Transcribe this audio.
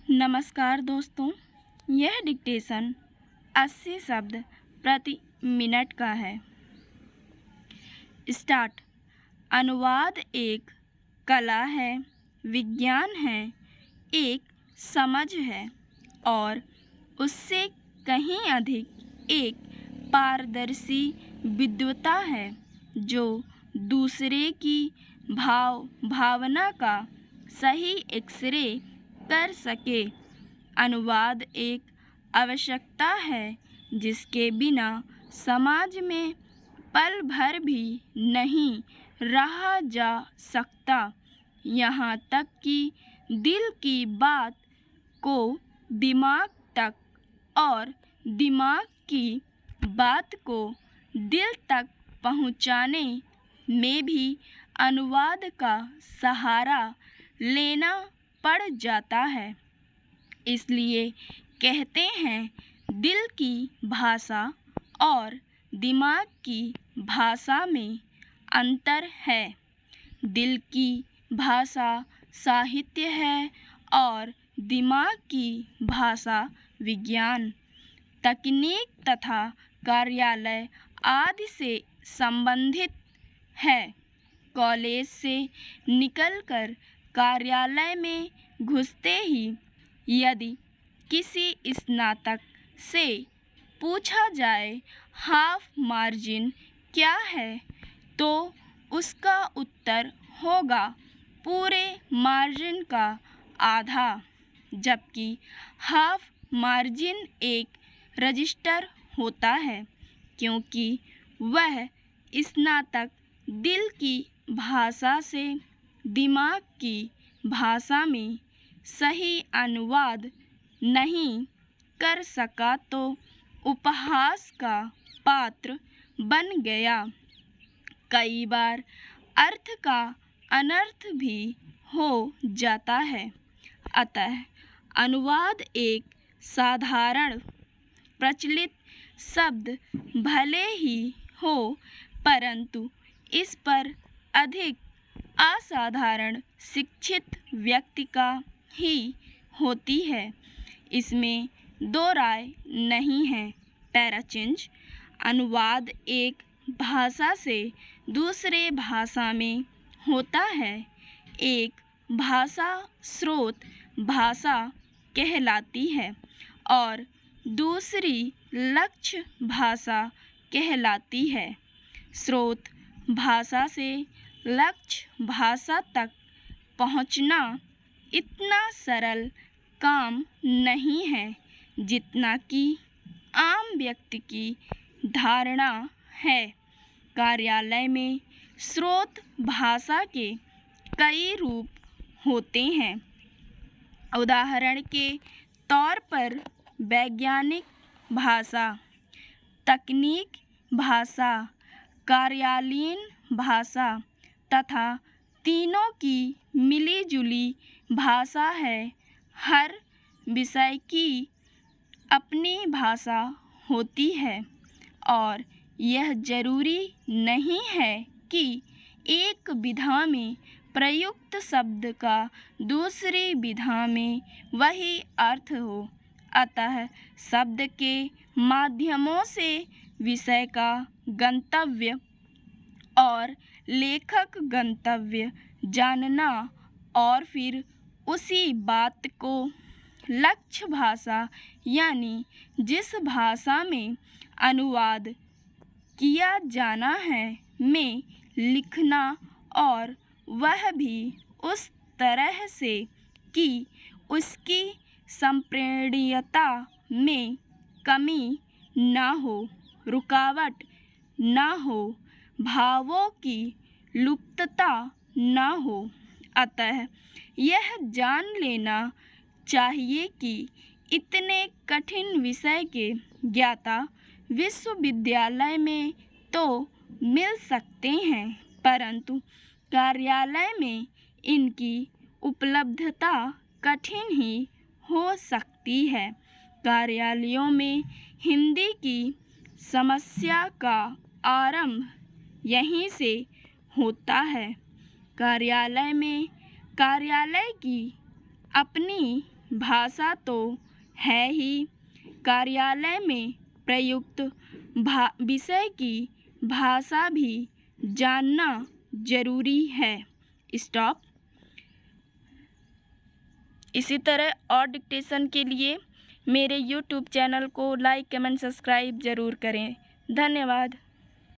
नमस्कार दोस्तों, यह डिक्टेशन 80 शब्द प्रति मिनट का है। स्टार्ट। अनुवाद एक कला है, विज्ञान है, एक समझ है और उससे कहीं अधिक एक पारदर्शी विद्वता है जो दूसरे की भावना का सही एक्सरे कर सके। अनुवाद एक आवश्यकता है जिसके बिना समाज में पल भर भी नहीं रहा जा सकता। यहाँ तक कि दिल की बात को दिमाग तक और दिमाग की बात को दिल तक पहुँचाने में भी अनुवाद का सहारा लेना पड़ जाता है। इसलिए कहते हैं, दिल की भाषा और दिमाग की भाषा में अंतर है। दिल की भाषा साहित्य है और दिमाग की भाषा विज्ञान, तकनीक तथा कार्यालय आदि से संबंधित है। कॉलेज से निकलकर कार्यालय में घुसते ही यदि किसी स्नातक से पूछा जाए हाफ मार्जिन क्या है, तो उसका उत्तर होगा पूरे मार्जिन का आधा, जबकि हाफ मार्जिन एक रजिस्टर होता है क्योंकि वह स्नातक दिल की भाषा से दिमाग की भाषा में सही अनुवाद नहीं कर सका तो उपहास का पात्र बन गया। कई बार अर्थ का अनर्थ भी हो जाता है। अतः अनुवाद एक साधारण प्रचलित शब्द भले ही हो, परंतु इस पर अधिक असाधारण शिक्षित व्यक्ति का ही होती है। इसमें दो राय नहीं है। पैराचेंज। अनुवाद एक भाषा से दूसरे भाषा में होता है। एक भाषा स्रोत भाषा कहलाती है और दूसरी लक्ष्य भाषा कहलाती है। स्रोत भाषा से लक्ष्य भाषा तक पहुँचना इतना सरल काम नहीं है जितना कि आम व्यक्ति की धारणा है। कार्यालय में स्रोत भाषा के कई रूप होते हैं। उदाहरण के तौर पर वैज्ञानिक भाषा, तकनीक भाषा, कार्यालयीन भाषा तथा तीनों की मिलीजुली भाषा है। हर विषय की अपनी भाषा होती है और यह जरूरी नहीं है कि एक विधा में प्रयुक्त शब्द का दूसरी विधा में वही अर्थ हो। अतः शब्द के माध्यमों से विषय का गंतव्य और लेखक गंतव्य जानना और फिर उसी बात को लक्ष्य भाषा यानी जिस भाषा में अनुवाद किया जाना है में लिखना, और वह भी उस तरह से कि उसकी संप्रेरणीयता में कमी ना हो, रुकावट ना हो, भावों की लुप्तता ना हो। अतः यह जान लेना चाहिए कि इतने कठिन विषय के ज्ञाता विश्वविद्यालय में तो मिल सकते हैं, परंतु कार्यालय में इनकी उपलब्धता कठिन ही हो सकती है। कार्यालयों में हिंदी की समस्या का आरंभ यहीं से होता है। कार्यालय में कार्यालय की अपनी भाषा तो है ही, कार्यालय में प्रयुक्त विषय की भाषा भी जानना जरूरी है। स्टॉप। इसी तरह और डिक्टेशन के लिए मेरे YouTube चैनल को लाइक, कमेंट, सब्सक्राइब ज़रूर करें। धन्यवाद।